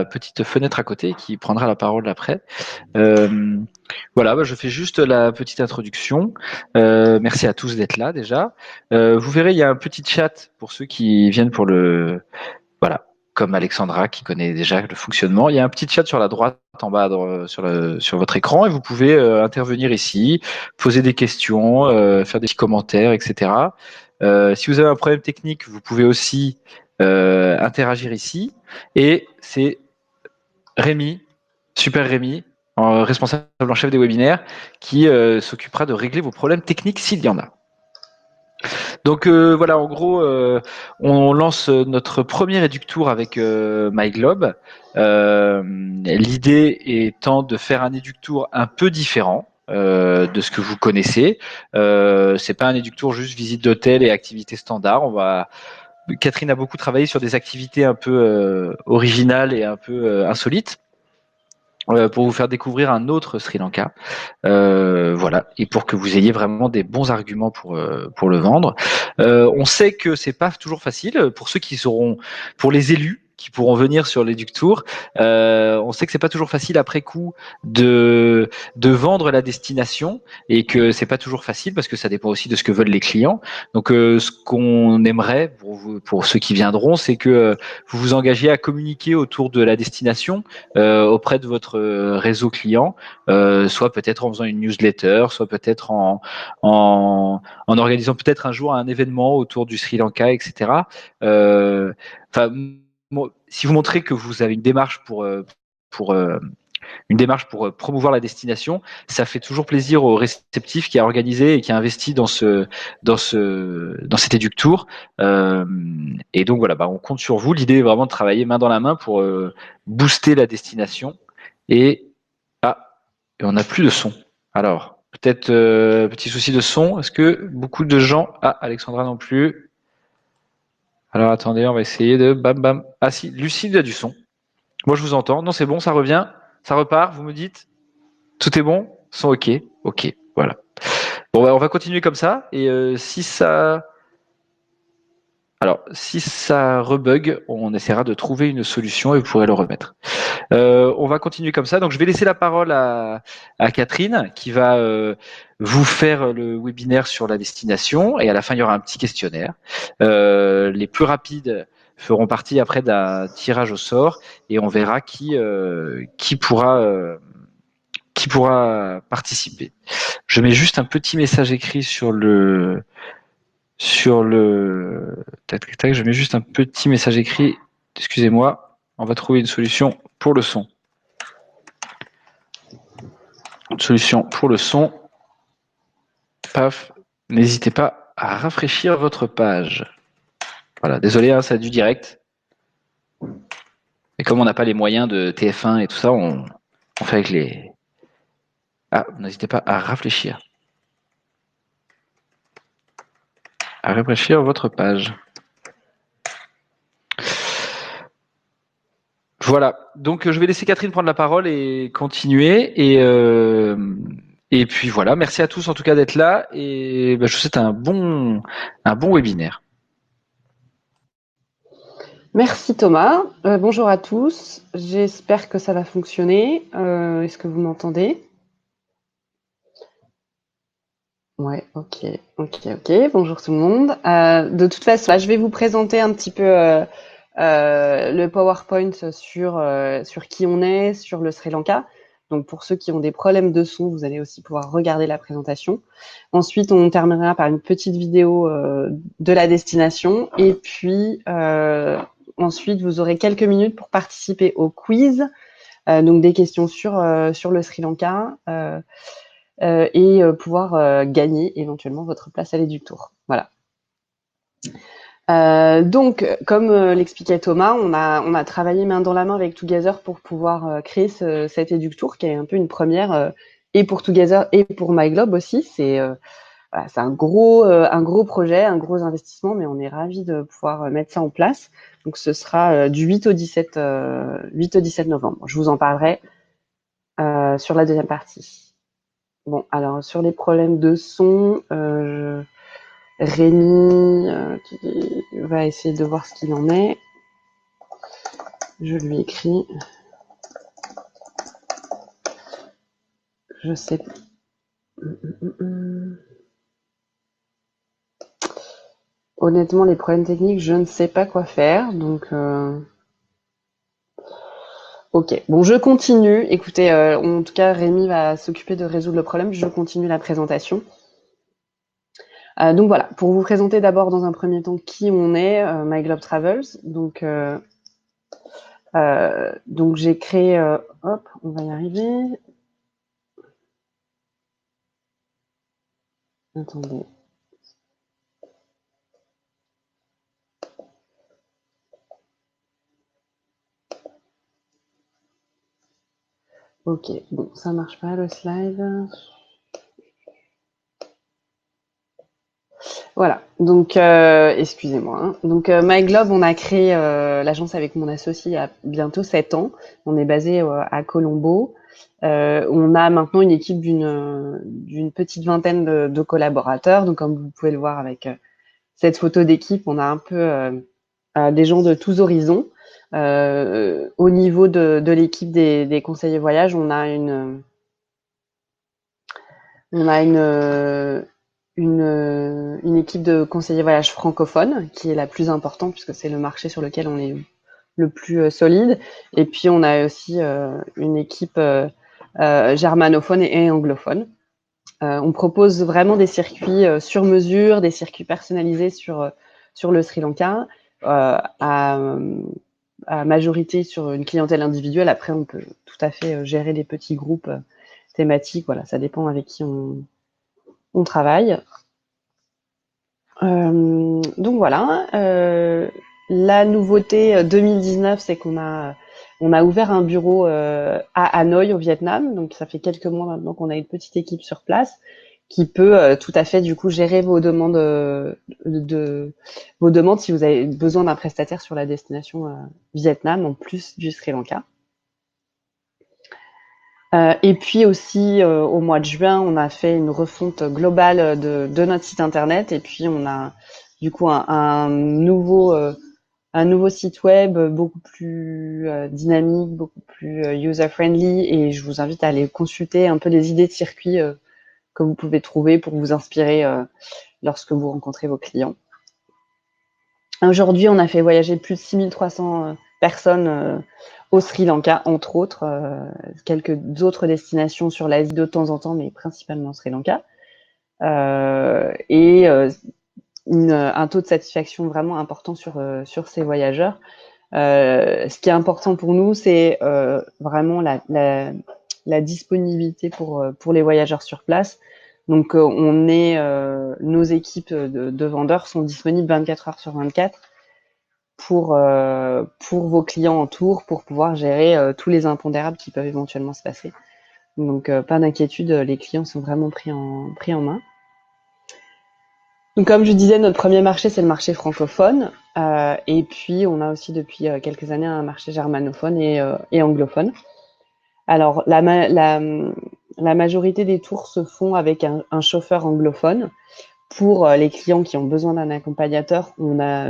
la petite fenêtre à côté qui prendra la parole après. Voilà, je fais juste la petite introduction. Merci à tous d'être là déjà. Vous verrez, il y a un petit chat pour ceux qui viennent pour le... Voilà, comme Alexandra qui connaît déjà le fonctionnement. Il y a un petit chat sur la droite en bas sur votre écran et vous pouvez intervenir ici, poser des questions, faire des petits commentaires, etc. Si vous avez un problème technique, vous pouvez aussi interagir ici. Et c'est Rémi, Super Rémi, responsable en chef des webinaires, qui s'occupera de régler vos problèmes techniques s'il y en a. Donc voilà, en gros, on lance notre premier éductour avec MyGlobe. L'idée étant de faire un éductour un peu différent de ce que vous connaissez. C'est pas un éductour juste visite d'hôtel et activités standards. Catherine a beaucoup travaillé sur des activités un peu originales et un peu insolites. Pour vous faire découvrir un autre Sri Lanka, voilà, et pour que vous ayez vraiment des bons arguments pour le vendre. On sait que c'est pas toujours facile pour ceux qui seront, pour les élus qui pourront venir sur l'Éductour. On sait que c'est pas toujours facile après coup de vendre la destination et que c'est pas toujours facile parce que ça dépend aussi de ce que veulent les clients. Donc ce qu'on aimerait pour ceux qui viendront, c'est que vous vous engagiez à communiquer autour de la destination auprès de votre réseau client, soit peut-être en faisant une newsletter, soit peut-être en organisant peut-être un jour un événement autour du Sri Lanka, etc. Si vous montrez que vous avez une démarche pour promouvoir la destination, ça fait toujours plaisir au réceptif qui a organisé et qui a investi dans cet éductour. Et donc voilà, on compte sur vous. L'idée est vraiment de travailler main dans la main pour booster la destination. Et on n'a plus de son. Alors peut-être petit souci de son. Est-ce que beaucoup de gens... Alexandra non plus. Alors attendez, on va essayer de bam bam. Ah si, Lucille a du son. Moi je vous entends. Non, c'est bon, ça revient. Ça repart, vous me dites. Tout est bon? Son OK. OK, voilà. Bon, on va continuer comme ça. Et si ça rebug, on essaiera de trouver une solution et vous pourrez le remettre. On va continuer comme ça. Donc, je vais laisser la parole à Catherine qui va vous faire le webinaire sur la destination. Et à la fin, il y aura un petit questionnaire. Les plus rapides feront partie après d'un tirage au sort et on verra qui pourra participer. Je mets juste un petit message écrit tac, je mets juste un petit message écrit. Excusez-moi, on va trouver une solution pour le son. Une solution pour le son. Paf, n'hésitez pas à rafraîchir votre page. Voilà, désolé, c'est du direct. Et comme on n'a pas les moyens de TF1 et tout ça, on fait avec les... n'hésitez pas à rafraîchir. À rafraîchir votre page. Voilà, donc je vais laisser Catherine prendre la parole et continuer. Et puis voilà, merci à tous en tout cas d'être là. Et je vous souhaite un bon webinaire. Merci Thomas. Bonjour à tous. J'espère que ça va fonctionner. Est-ce que vous m'entendez? Ouais, ok. Bonjour tout le monde. De toute façon, là, je vais vous présenter un petit peu le PowerPoint sur qui on est, sur le Sri Lanka. Donc pour ceux qui ont des problèmes de son, vous allez aussi pouvoir regarder la présentation. Ensuite, on terminera par une petite vidéo de la destination. Et puis ensuite, vous aurez quelques minutes pour participer au quiz. Donc des questions sur le Sri Lanka. Et pouvoir gagner éventuellement votre place à l'Éductour. Voilà. Donc, comme l'expliquait Thomas, on a travaillé main dans la main avec Together pour pouvoir créer cet Éductour, qui est un peu une première, et pour Together et pour MyGlobe aussi. C'est un gros projet, un gros investissement, mais on est ravis de pouvoir mettre ça en place. Donc, ce sera du 8 au 17 novembre. Je vous en parlerai sur la deuxième partie. Bon, alors sur les problèmes de son, Rémi qui va essayer de voir ce qu'il en est. Je lui écris. Je sais. Honnêtement, les problèmes techniques, je ne sais pas quoi faire. Donc, ok. Bon, je continue. Écoutez, en tout cas, Rémi va s'occuper de résoudre le problème. Je continue la présentation. Donc voilà, pour vous présenter d'abord dans un premier temps qui on est, My Globe Travels. Donc j'ai créé, hop, on va y arriver. Attendez. Ok, bon, ça marche pas le slide. Voilà, donc excusez-moi. Hein. Donc My Globe, on a créé l'agence avec mon associé il y a bientôt 7 ans. On est basé à Colombo. On a maintenant une équipe d'une petite vingtaine de collaborateurs. Donc comme vous pouvez le voir avec cette photo d'équipe, on a un peu des gens de tous horizons. Au niveau de l'équipe des conseillers voyage, on a une équipe de conseillers voyage francophones qui est la plus importante puisque c'est le marché sur lequel on est le plus solide. Et puis on a aussi une équipe germanophone et anglophone. On propose vraiment des circuits sur mesure, des circuits personnalisés sur le Sri Lanka, à majorité sur une clientèle individuelle. Après, on peut tout à fait gérer des petits groupes thématiques. Voilà, ça dépend avec qui on travaille. Donc voilà. La nouveauté 2019, c'est on a ouvert un bureau à Hanoï au Vietnam. Donc ça fait quelques mois maintenant qu'on a une petite équipe sur place qui peut tout à fait du coup gérer vos demandes vos demandes si vous avez besoin d'un prestataire sur la destination Vietnam en plus du Sri Lanka. Et puis aussi au mois de juin, on a fait une refonte globale de notre site internet et puis on a du coup un nouveau site web beaucoup plus dynamique, beaucoup plus user-friendly et je vous invite à aller consulter un peu les idées de circuits que vous pouvez trouver pour vous inspirer lorsque vous rencontrez vos clients. Aujourd'hui, on a fait voyager plus de 6300 personnes au Sri Lanka, entre autres, quelques autres destinations sur l'Asie de temps en temps, mais principalement au Sri Lanka. Et un taux de satisfaction vraiment important sur ces voyageurs. Ce qui est important pour nous, c'est vraiment la disponibilité pour les voyageurs sur place. Donc, nos équipes de vendeurs sont disponibles 24 heures sur 24 pour vos clients en tour, pour pouvoir gérer tous les impondérables qui peuvent éventuellement se passer. Donc, pas d'inquiétude, les clients sont vraiment pris en main. Donc, comme je disais, notre premier marché, c'est le marché francophone. Et puis, on a aussi depuis quelques années un marché germanophone et anglophone. Alors, la majorité des tours se font avec un chauffeur anglophone. Pour les clients qui ont besoin d'un accompagnateur, on a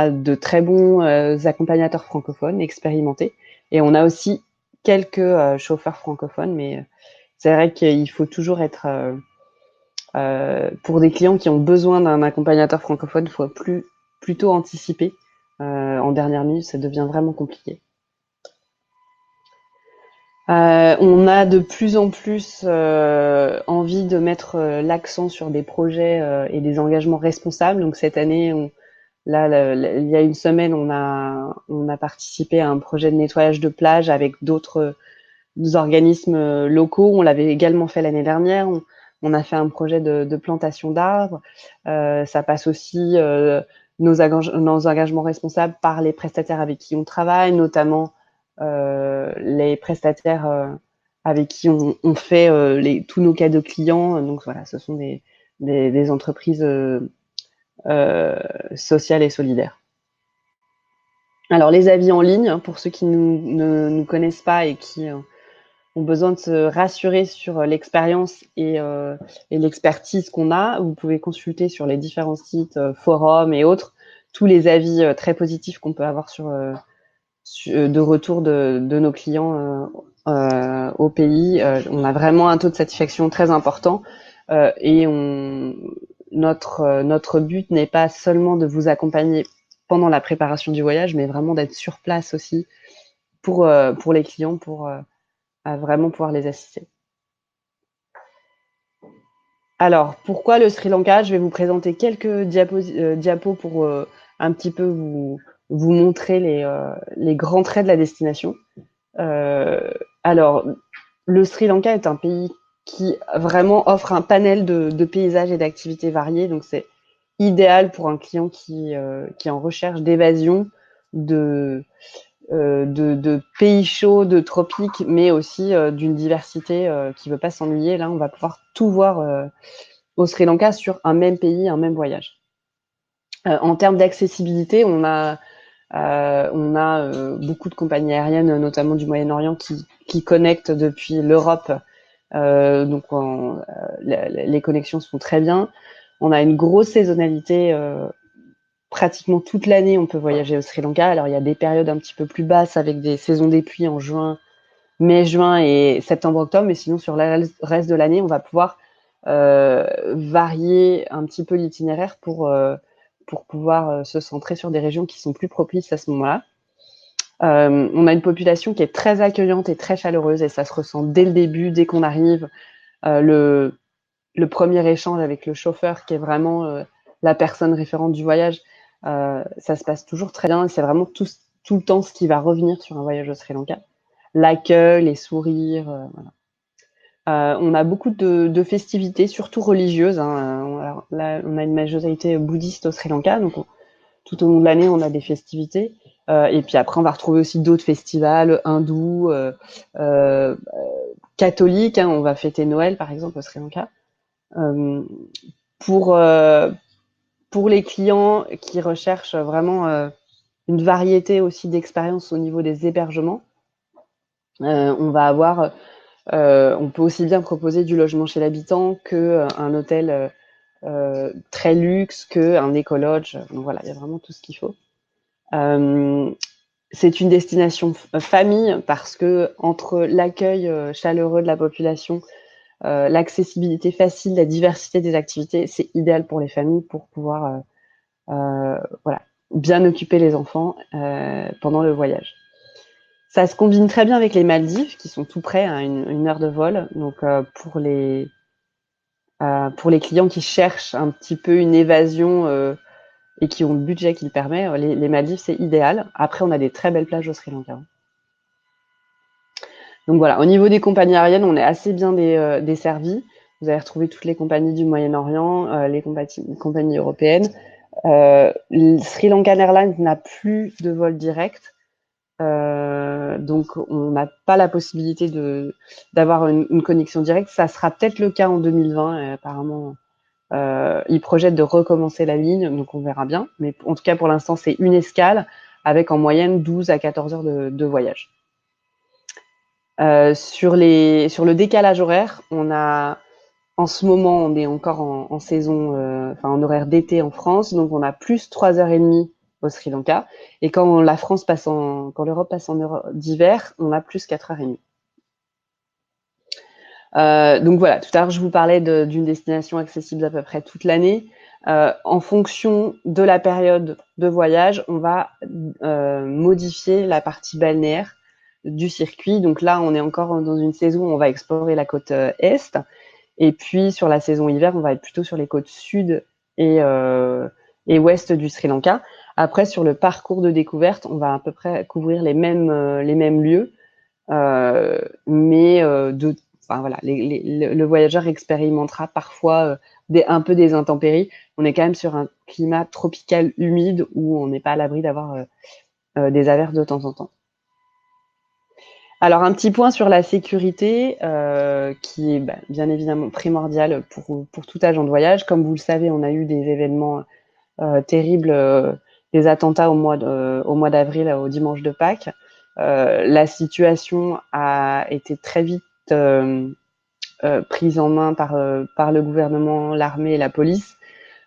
de très bons accompagnateurs francophones expérimentés. Et on a aussi quelques chauffeurs francophones, mais c'est vrai qu'il faut toujours être... pour des clients qui ont besoin d'un accompagnateur francophone, il faut plutôt anticiper. En dernière minute, ça devient vraiment compliqué. On a de plus en plus envie de mettre l'accent sur des projets et des engagements responsables. Donc cette année, il y a une semaine, on a participé à un projet de nettoyage de plage avec d'autres organismes locaux. On l'avait également fait l'année dernière. On a fait un projet de plantation d'arbres. Ça passe aussi nos engagements responsables par les prestataires avec qui on travaille, notamment les prestataires avec qui on fait tous nos cadeaux clients. Donc voilà, ce sont des entreprises sociales et solidaires. Alors les avis en ligne, pour ceux qui ne nous connaissent pas et qui ont besoin de se rassurer sur l'expérience et l'expertise qu'on a, vous pouvez consulter sur les différents sites, forums et autres, tous les avis très positifs qu'on peut avoir de retour de nos clients au pays. On a vraiment un taux de satisfaction très important et notre but n'est pas seulement de vous accompagner pendant la préparation du voyage, mais vraiment d'être sur place aussi pour les clients, pour vraiment pouvoir les assister. Alors, pourquoi le Sri Lanka? Je vais vous présenter quelques diapos pour un petit peu vous montrer les grands traits de la destination. Alors, le Sri Lanka est un pays qui vraiment offre un panel de paysages et d'activités variées. Donc, c'est idéal pour un client qui est en recherche d'évasion, de pays chauds, de tropiques, mais aussi d'une diversité qui veut pas s'ennuyer. Là, on va pouvoir tout voir au Sri Lanka sur un même pays, un même voyage. En termes d'accessibilité, on a beaucoup de compagnies aériennes, notamment du Moyen-Orient, qui connectent depuis l'Europe. Donc, les connexions se font très bien. On a une grosse saisonnalité. Pratiquement toute l'année, on peut voyager au Sri Lanka. Alors, il y a des périodes un petit peu plus basses avec des saisons des pluies en juin, mai, juin et septembre-octobre. Mais sinon, sur le reste de l'année, on va pouvoir varier un petit peu l'itinéraire pour pouvoir se centrer sur des régions qui sont plus propices à ce moment-là. On a une population qui est très accueillante et très chaleureuse et ça se ressent dès le début, dès qu'on arrive. Le premier échange avec le chauffeur qui est vraiment la personne référente du voyage, ça se passe toujours très bien et c'est vraiment tout le temps ce qui va revenir sur un voyage au Sri Lanka. L'accueil, les sourires, voilà. On a beaucoup de festivités, surtout religieuses. Alors là, on a une majorité bouddhiste au Sri Lanka, donc tout au long de l'année, on a des festivités. Et puis après, on va retrouver aussi d'autres festivals hindous, catholiques. On va fêter Noël, par exemple, au Sri Lanka. Pour les clients qui recherchent vraiment une variété aussi d'expériences au niveau des hébergements, on peut aussi bien proposer du logement chez l'habitant qu'un hôtel très luxe, qu'un écolodge. Donc voilà, il y a vraiment tout ce qu'il faut. C'est une destination famille parce que entre l'accueil chaleureux de la population, l'accessibilité facile, la diversité des activités, c'est idéal pour les familles pour pouvoir voilà, bien occuper les enfants pendant le voyage. Ça se combine très bien avec les Maldives qui sont tout près, à une heure de vol. Donc pour les clients qui cherchent un petit peu une évasion et qui ont le budget qui le permet, les Maldives c'est idéal. Après, on a des très belles plages au Sri Lanka. Donc voilà, au niveau des compagnies aériennes, on est assez bien desservis. Vous allez retrouver toutes les compagnies du Moyen-Orient, les compagnies européennes. Sri Lankan Airlines n'a plus de vol direct. Donc on n'a pas la possibilité d'avoir une connexion directe. Ça sera peut-être le cas en 2020. Apparemment, ils projettent de recommencer la ligne, donc on verra bien. Mais en tout cas, pour l'instant, c'est une escale avec en moyenne 12 à 14 heures de voyage. Sur le décalage horaire, en ce moment, on est encore en saison, en horaire d'été en France, donc on a plus 3h30 au Sri Lanka. Et quand l'Europe passe en heure d'hiver, on a plus 4h30. Donc voilà, tout à l'heure, je vous parlais d'une destination accessible à peu près toute l'année. En fonction de la période de voyage, on va modifier la partie balnéaire du circuit. Donc là, on est encore dans une saison où on va explorer la côte est. Et puis, sur la saison hiver, on va être plutôt sur les côtes sud et ouest du Sri Lanka. Après, sur le parcours de découverte, on va à peu près couvrir les mêmes lieux. Mais voilà, le voyageur expérimentera parfois un peu des intempéries. On est quand même sur un climat tropical humide où on n'est pas à l'abri d'avoir des averses de temps en temps. Alors un petit point sur la sécurité qui est bien évidemment primordial pour tout agent de voyage. Comme vous le savez, on a eu des événements terribles, des attentats au mois d'avril, au dimanche de Pâques. La situation a été très vite prise en main par le gouvernement, l'armée et la police,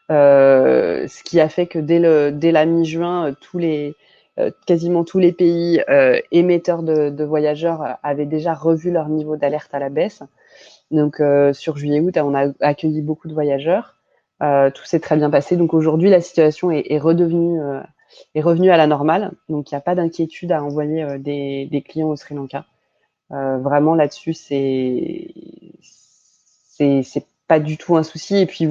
ce qui a fait que dès la mi-juin, tous les quasiment tous les pays émetteurs de voyageurs avaient déjà revu leur niveau d'alerte à la baisse. Donc sur juillet-août, on a accueilli beaucoup de voyageurs. Tout s'est très bien passé. Donc aujourd'hui, la situation est revenue à la normale. Donc il n'y a pas d'inquiétude à envoyer des clients au Sri Lanka. Vraiment là-dessus, c'est pas du tout un souci. Et puis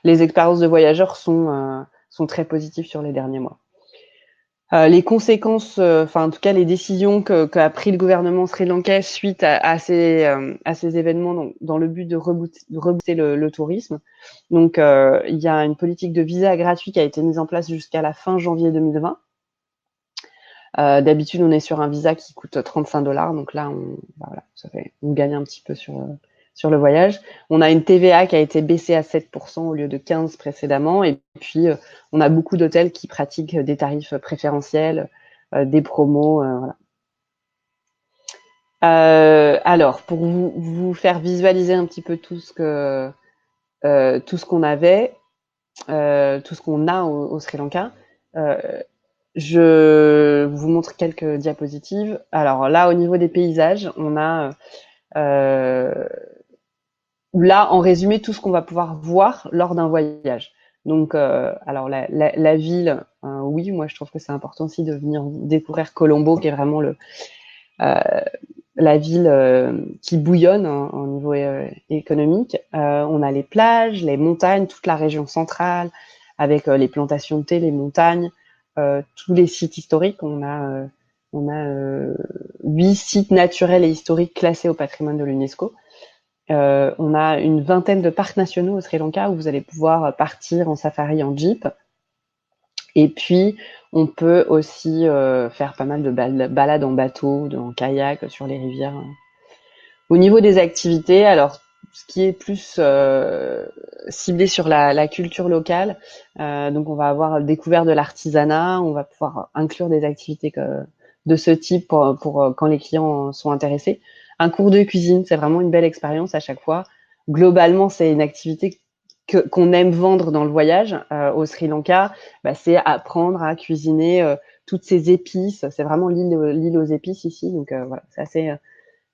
les expériences de voyageurs sont très positives sur les derniers mois. Les conséquences, enfin en tout cas les décisions qu'a pris le gouvernement sri-lankais suite à ces événements dans le but de rebooster le tourisme. Donc il y a une politique de visa gratuit qui a été mise en place jusqu'à la fin janvier 2020. D'habitude, on est sur un visa qui coûte 35 $. Donc là, on gagne un petit peu sur le voyage. On a une TVA qui a été baissée à 7% au lieu de 15% précédemment. Et puis, on a beaucoup d'hôtels qui pratiquent des tarifs préférentiels, des promos. Voilà. Alors, pour vous faire visualiser un petit peu tout ce qu'on avait, tout ce qu'on a au Sri Lanka, je vous montre quelques diapositives. Alors là, au niveau des paysages, on a là, en résumé, tout ce qu'on va pouvoir voir lors d'un voyage. Donc, alors la ville, oui, moi je trouve que c'est important aussi de venir découvrir Colombo, qui est vraiment la ville qui bouillonne au niveau économique. On a les plages, les montagnes, toute la région centrale, avec les plantations de thé, les montagnes, tous les sites historiques. On a 8 sites naturels et historiques classés au patrimoine de l'UNESCO. On a une vingtaine de parcs nationaux au Sri Lanka où vous allez pouvoir partir en safari en jeep. Et puis, on peut aussi faire pas mal de balades en bateau, en kayak, sur les rivières. Au niveau des activités, alors ce qui est plus ciblé sur la culture locale, donc on va avoir découvert de l'artisanat, on va pouvoir inclure des activités de ce type pour quand les clients sont intéressés. Un cours de cuisine, c'est vraiment une belle expérience à chaque fois. Globalement, c'est une activité qu'on aime vendre dans le voyage au Sri Lanka. C'est apprendre à cuisiner toutes ces épices. C'est vraiment l'île aux épices ici, donc voilà, c'est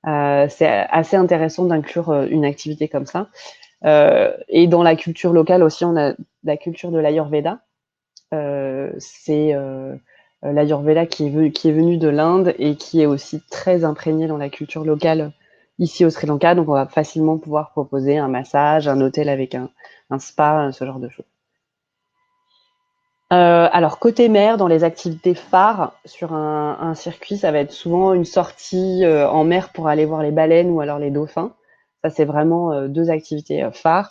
assez intéressant d'inclure une activité comme ça. Et dans la culture locale aussi, on a la culture de l'Ayurveda. C'est l'Ayurveda qui est venu de l'Inde et qui est aussi très imprégné dans la culture locale ici au Sri Lanka. Donc, on va facilement pouvoir proposer un massage, un hôtel avec un spa, ce genre de choses. Alors, côté mer, dans les activités phares sur un circuit, ça va être souvent une sortie en mer pour aller voir les baleines ou alors les dauphins. Ça, c'est vraiment 2 activités phares.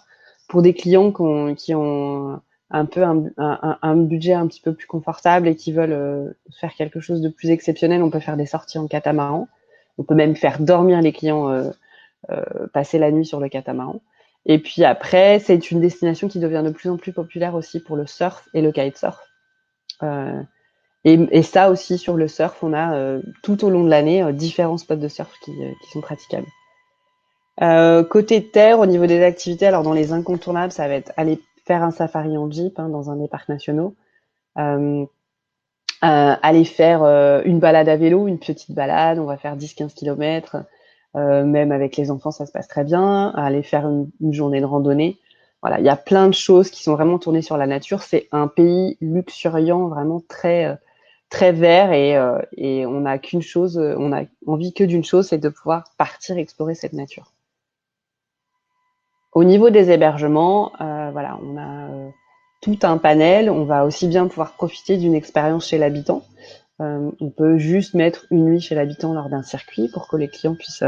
Pour des clients qui ont un peu un budget un petit peu plus confortable et qui veulent faire quelque chose de plus exceptionnel, on peut faire des sorties en catamaran. On peut même faire dormir les clients, passer la nuit sur le catamaran. Et puis après, c'est une destination qui devient de plus en plus populaire aussi pour le surf et le kitesurf. Et ça aussi, sur le surf, on a tout au long de l'année différents spots de surf qui sont praticables. Côté terre, au niveau des activités, alors dans les incontournables, ça va être aller faire un safari en jeep dans un des parcs nationaux, aller faire une balade à vélo, une petite balade, on va faire 10-15 kilomètres. Même avec les enfants, ça se passe très bien. Aller faire une journée de randonnée. Voilà, il y a plein de choses qui sont vraiment tournées sur la nature. C'est un pays luxuriant, vraiment très très vert et on n'a qu'une chose, on a envie que d'une chose, c'est de pouvoir partir explorer cette nature. Au niveau des hébergements, voilà, on a tout un panel. On va aussi bien pouvoir profiter d'une expérience chez l'habitant. On peut juste mettre une nuit chez l'habitant lors d'un circuit pour que les clients puissent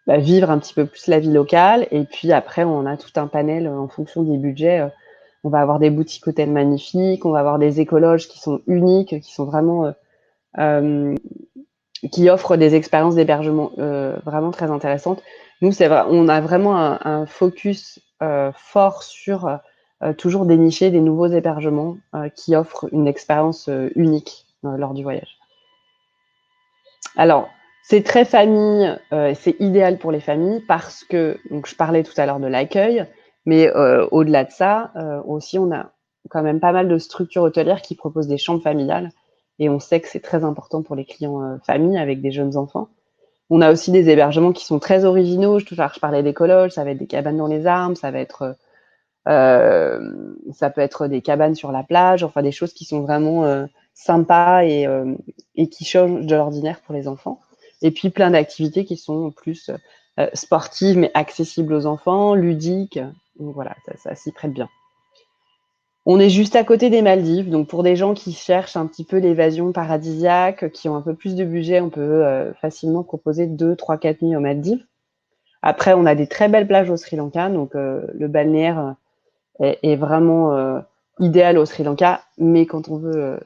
vivre un petit peu plus la vie locale. Et puis après, on a tout un panel en fonction des budgets. On va avoir des boutiques hôtels magnifiques, on va avoir des écologes qui sont uniques, qui sont vraiment qui offrent des expériences d'hébergement vraiment très intéressantes. Nous, c'est vrai, on a vraiment un focus fort sur toujours dénicher des nouveaux hébergements qui offrent une expérience unique lors du voyage. Alors, c'est très famille, c'est idéal pour les familles parce que, donc je parlais tout à l'heure de l'accueil, mais au-delà de ça, aussi on a quand même pas mal de structures hôtelières qui proposent des chambres familiales et on sait que c'est très important pour les clients familles avec des jeunes enfants. On a aussi des hébergements qui sont très originaux. Je parlais des cologes, ça va être des cabanes dans les arbres, ça peut être des cabanes sur la plage, enfin des choses qui sont vraiment sympas et qui changent de l'ordinaire pour les enfants. Et puis plein d'activités qui sont plus sportives mais accessibles aux enfants, ludiques. Donc voilà, ça s'y prête bien. On est juste à côté des Maldives, donc pour des gens qui cherchent un petit peu l'évasion paradisiaque, qui ont un peu plus de budget, on peut facilement proposer 2, 3, 4 nuits aux Maldives. Après, on a des très belles plages au Sri Lanka, donc le balnéaire est vraiment idéal au Sri Lanka, mais quand on veut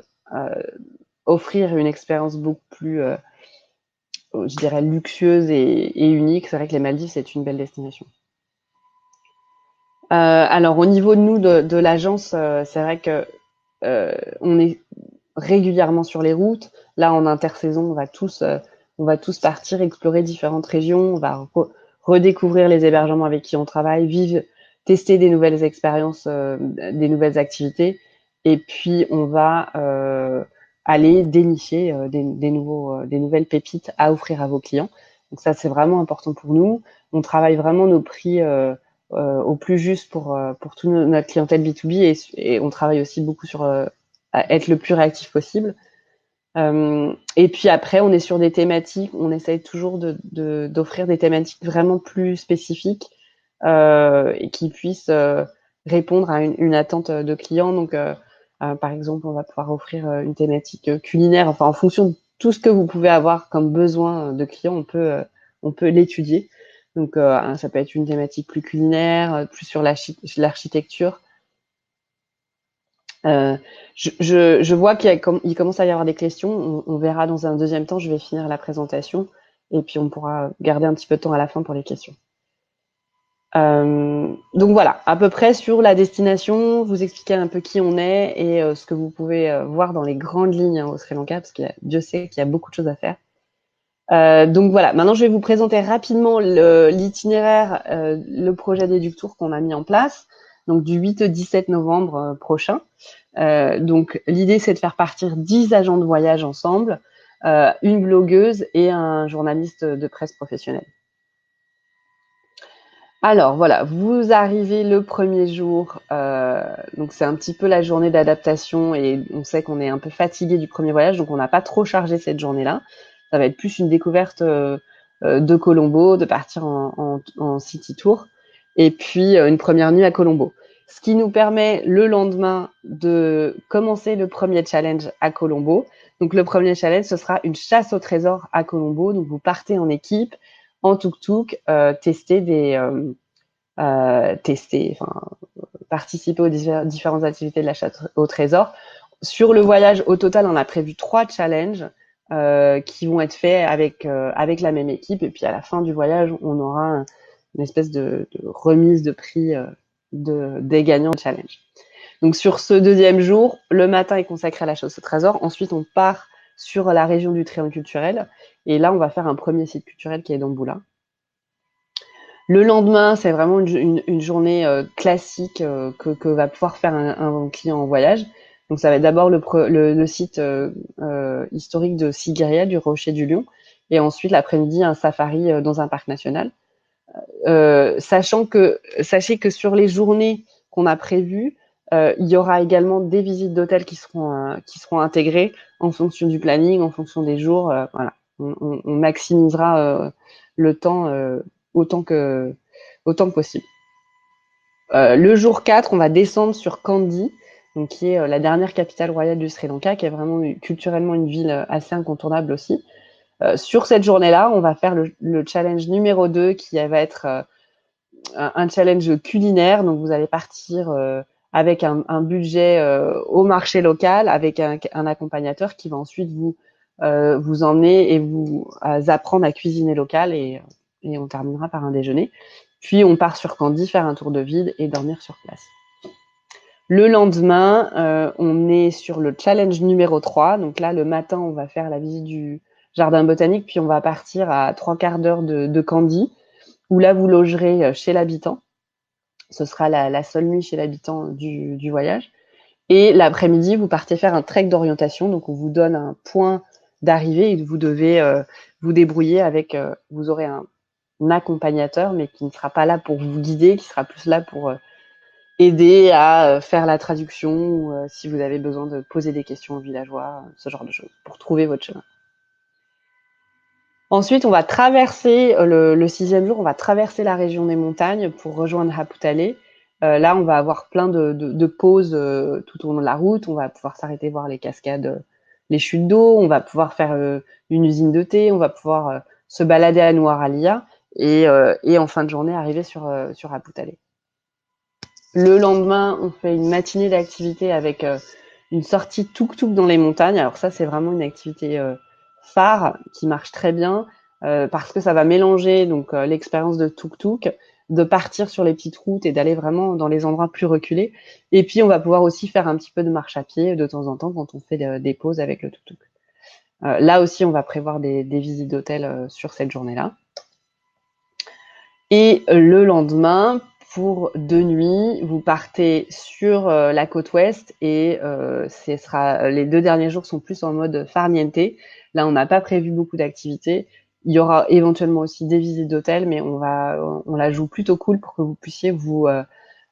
offrir une expérience beaucoup plus, je dirais, luxueuse et unique, c'est vrai que les Maldives, c'est une belle destination. Alors, au niveau de nous, de l'agence, c'est vrai que on est régulièrement sur les routes. Là, en intersaison, on va tous partir explorer différentes régions. On va redécouvrir les hébergements avec qui on travaille, vivre, tester des nouvelles expériences, des nouvelles activités. Et puis, on va aller dénicher des nouvelles pépites à offrir à vos clients. Donc ça, c'est vraiment important pour nous. On travaille vraiment nos prix au plus juste pour toute notre clientèle B2B et on travaille aussi beaucoup sur à être le plus réactif possible. Et puis après, on est sur des thématiques, on essaye toujours d'offrir des thématiques vraiment plus spécifiques et qui puissent répondre à une attente de clients. Donc, par exemple, on va pouvoir offrir une thématique culinaire, enfin en fonction de tout ce que vous pouvez avoir comme besoin de clients, on peut l'étudier. Donc, ça peut être une thématique plus culinaire, plus sur l'architecture. Je vois il commence à y avoir des questions. On verra dans un deuxième temps. Je vais finir la présentation et puis on pourra garder un petit peu de temps à la fin pour les questions. Donc voilà, à peu près sur la destination, vous expliquer un peu qui on est et ce que vous pouvez voir dans les grandes lignes au Sri Lanka, parce que Dieu sait qu'il y a beaucoup de choses à faire. Donc voilà, maintenant je vais vous présenter rapidement l'itinéraire, le projet d'Eductour qu'on a mis en place, donc du 8 au 17 novembre prochain. Donc l'idée c'est de faire partir 10 agents de voyage ensemble, une blogueuse et un journaliste de presse professionnel. Alors voilà, vous arrivez le premier jour, donc c'est un petit peu la journée d'adaptation et on sait qu'on est un peu fatigué du premier voyage, donc on n'a pas trop chargé cette journée-là. Ça va être plus une découverte de Colombo, de partir en city tour, et puis une première nuit à Colombo. Ce qui nous permet le lendemain de commencer le premier challenge à Colombo. Donc le premier challenge, ce sera une chasse au trésor à Colombo. Donc vous partez en équipe, en tuk-tuk, participer aux différentes activités de la chasse au trésor. Sur le voyage, au total, on a prévu 3 challenges qui vont être faits avec la même équipe. Et puis à la fin du voyage, on aura une espèce de remise de prix des gagnants de challenge. Donc sur ce deuxième jour, le matin est consacré à la chasse au trésor. Ensuite, on part sur la région du Triangle culturel. Et là, on va faire un premier site culturel qui est Dambulla. Le lendemain, c'est vraiment une journée classique que va pouvoir faire un client en voyage. Donc ça va être d'abord le site historique de Sigiriya, du Rocher du Lion, et ensuite l'après-midi un safari dans un parc national. Sachez que sur les journées qu'on a prévues, il y aura également des visites d'hôtels qui seront intégrées en fonction du planning, en fonction des jours. Voilà, on maximisera le temps autant que possible. Le jour 4, on va descendre sur Kandy, donc qui est la dernière capitale royale du Sri Lanka, qui est vraiment culturellement une ville assez incontournable aussi. Sur cette journée-là, on va faire le challenge numéro 2 qui va être un challenge culinaire. Donc vous allez partir avec un budget au marché local, avec un accompagnateur qui va ensuite vous emmener et vous apprendre à cuisiner local et on terminera par un déjeuner. Puis on part sur Kandy, faire un tour de ville et dormir sur place. Le lendemain, on est sur le challenge numéro 3. Donc là, le matin, on va faire la visite du jardin botanique, puis on va partir à 3/4 d'heure de Kandy, où là, vous logerez chez l'habitant. Ce sera la seule nuit chez l'habitant du voyage. Et l'après-midi, vous partez faire un trek d'orientation. Donc, on vous donne un point d'arrivée et vous devez vous débrouiller avec. Vous aurez un accompagnateur, mais qui ne sera pas là pour vous guider, qui sera plus là pour aider à faire la traduction ou si vous avez besoin de poser des questions aux villageois, ce genre de choses, pour trouver votre chemin. Ensuite, on va traverser le 6e jour, on va traverser la région des montagnes pour rejoindre Haputale. Là, on va avoir plein de pauses tout au long de la route. On va pouvoir s'arrêter voir les cascades, les chutes d'eau. On va pouvoir faire une usine de thé. On va pouvoir se balader à Nuaralia et en fin de journée arriver sur Haputale. Le lendemain, on fait une matinée d'activité avec une sortie tuk-tuk dans les montagnes. Alors ça, c'est vraiment une activité phare qui marche très bien parce que ça va mélanger donc l'expérience de tuk-tuk, de partir sur les petites routes et d'aller vraiment dans les endroits plus reculés. Et puis, on va pouvoir aussi faire un petit peu de marche à pied de temps en temps quand on fait des pauses avec le tuk-tuk. Là aussi, on va prévoir des visites d'hôtel sur cette journée-là. Et le lendemain, pour 2 nuits, vous partez sur la côte ouest et les 2 derniers jours sont plus en mode farniente. Là, on n'a pas prévu beaucoup d'activités. Il y aura éventuellement aussi des visites d'hôtel, mais on la joue plutôt cool pour que vous puissiez vous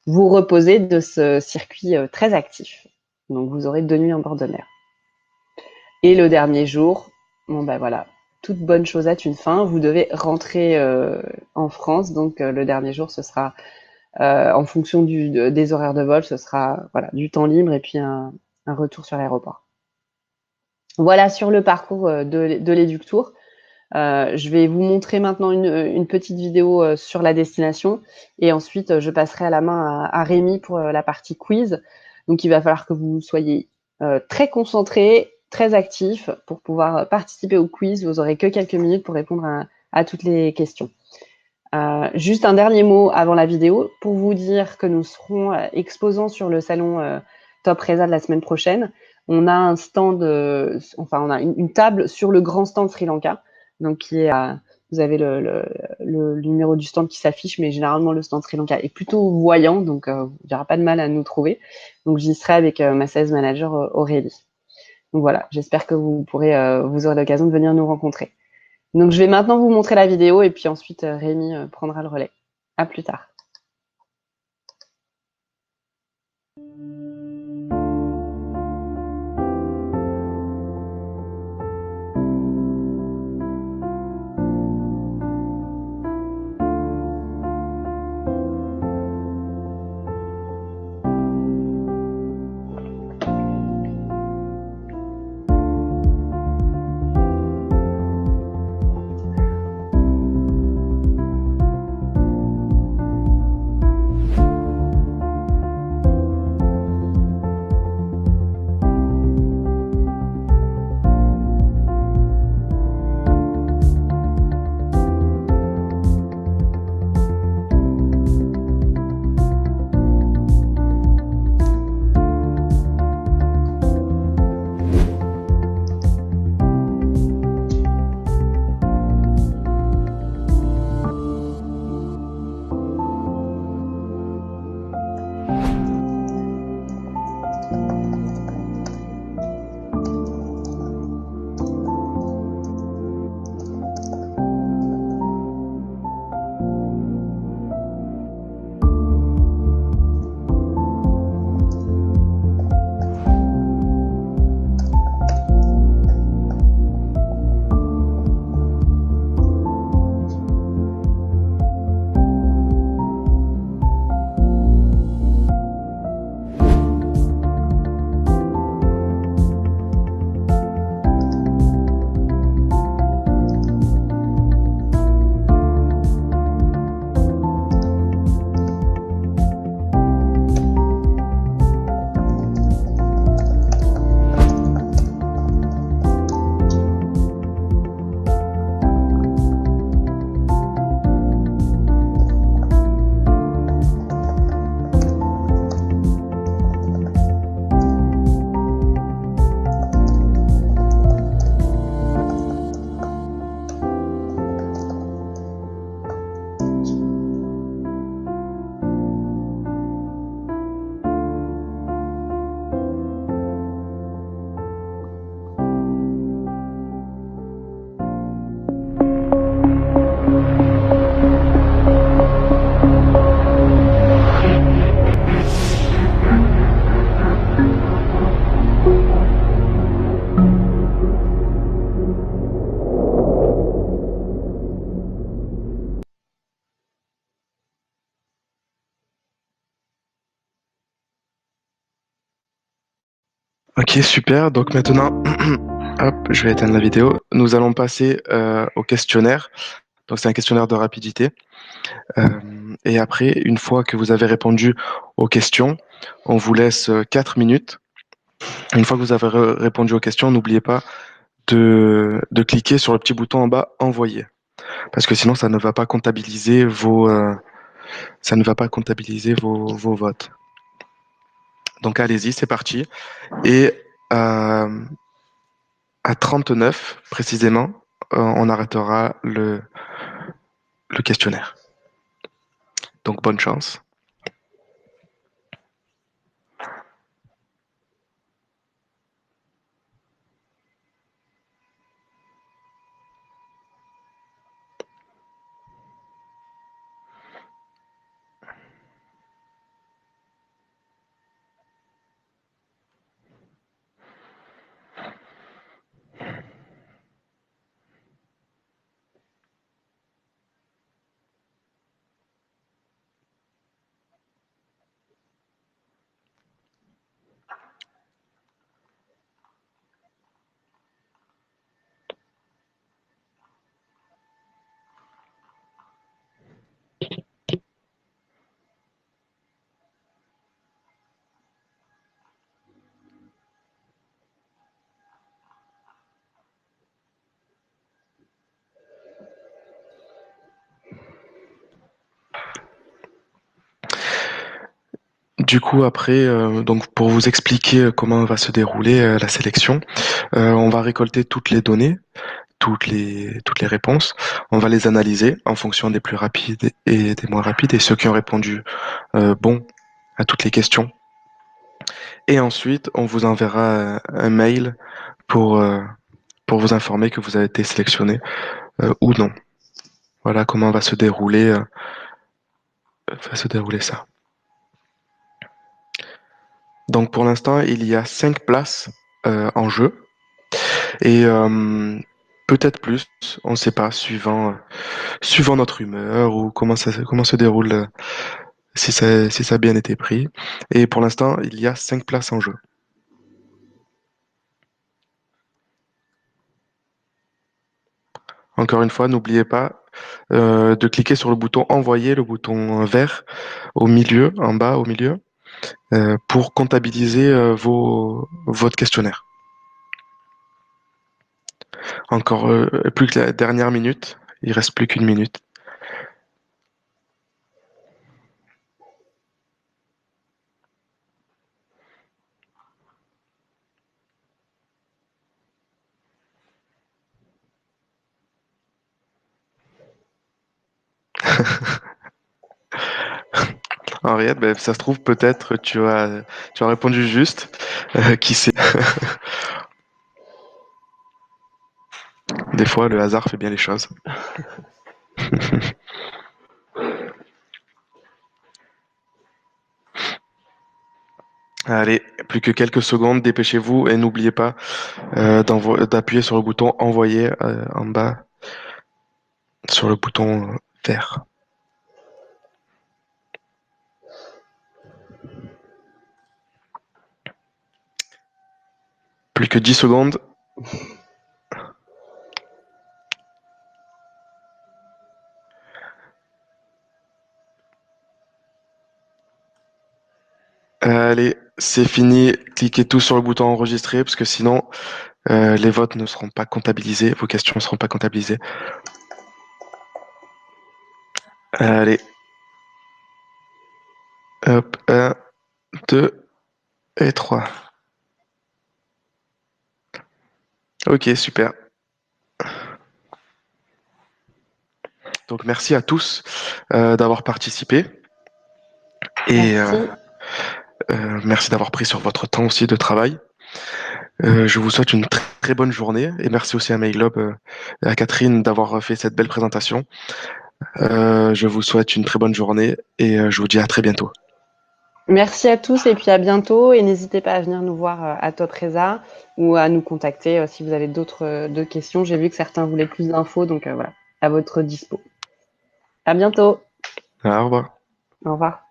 reposer de ce circuit très actif. Donc, vous aurez 2 nuits en bord de mer. Et le dernier jour, bon ben voilà, toute bonne chose a une fin. Vous devez rentrer en France, donc le dernier jour, ce sera en fonction des horaires de vol, ce sera voilà du temps libre et puis un retour sur l'aéroport. Voilà sur le parcours de l'Éductour. Je vais vous montrer maintenant une petite vidéo sur la destination et ensuite je passerai à la main à Rémi pour la partie quiz. Donc il va falloir que vous soyez très concentrés, très actifs pour pouvoir participer au quiz. Vous aurez que quelques minutes pour répondre à toutes les questions. Juste un dernier mot avant la vidéo pour vous dire que nous serons exposants sur le salon Top Reza de la semaine prochaine. On a un stand, on a une table sur le grand stand Sri Lanka, donc vous avez le numéro du stand qui s'affiche, mais généralement le stand Sri Lanka est plutôt voyant, donc il n'y aura pas de mal à nous trouver. Donc j'y serai avec ma sales manager Aurélie. Donc voilà, j'espère que vous aurez l'occasion de venir nous rencontrer. Donc je vais maintenant vous montrer la vidéo et puis ensuite Rémi prendra le relais. À plus tard. Ok, super. Donc maintenant, hop, je vais éteindre la vidéo. Nous allons passer au questionnaire. Donc c'est un questionnaire de rapidité. Et après, une fois que vous avez répondu aux questions, on vous laisse 4 minutes. Une fois que vous avez répondu aux questions, n'oubliez pas de cliquer sur le petit bouton en bas Envoyer. Parce que sinon, ça ne va pas comptabiliser vos votes. Donc allez-y, c'est parti. Et à 39 précisément, on arrêtera le questionnaire. Donc bonne chance. Du coup, après, donc pour vous expliquer comment va se dérouler la sélection, on va récolter toutes les données, toutes les réponses. On va les analyser en fonction des plus rapides et des moins rapides et ceux qui ont répondu bon à toutes les questions. Et ensuite, on vous enverra un mail pour, euh, pour vous informer que vous avez été sélectionné ou non. Voilà comment va se dérouler ça. Donc pour l'instant, il y a 5 places en jeu et peut-être plus, on ne sait pas, suivant notre humeur ou comment se déroule, si ça a bien été pris. Et pour l'instant, il y a 5 places en jeu. Encore une fois, n'oubliez pas de cliquer sur le bouton Envoyer, le bouton vert au milieu, en bas au milieu, pour comptabiliser votre questionnaire. Encore plus que la dernière minute, il reste plus qu'une minute. Henriette, ben, ça se trouve peut-être tu as répondu juste. Qui sait? Des fois, le hasard fait bien les choses. Allez, plus que quelques secondes, dépêchez-vous et n'oubliez pas d'appuyer sur le bouton Envoyer en bas, sur le bouton vert. Plus que 10 secondes. Allez, c'est fini. Cliquez tous sur le bouton enregistrer parce que sinon, les votes ne seront pas comptabilisés, vos questions ne seront pas comptabilisées. Allez, hop, 1, 2 et 3. Ok, super. Donc merci à tous d'avoir participé et Merci. merci d'avoir pris sur votre temps aussi de travail. Je vous souhaite une très bonne journée et merci aussi à Maïlob et à Catherine d'avoir fait cette belle présentation. Je vous souhaite une très bonne journée et je vous dis à très bientôt. Merci à tous et puis à bientôt. Et n'hésitez pas à venir nous voir à Topresa ou à nous contacter si vous avez d'autres questions. J'ai vu que certains voulaient plus d'infos, donc voilà, à votre dispo. À bientôt. Au revoir. Au revoir.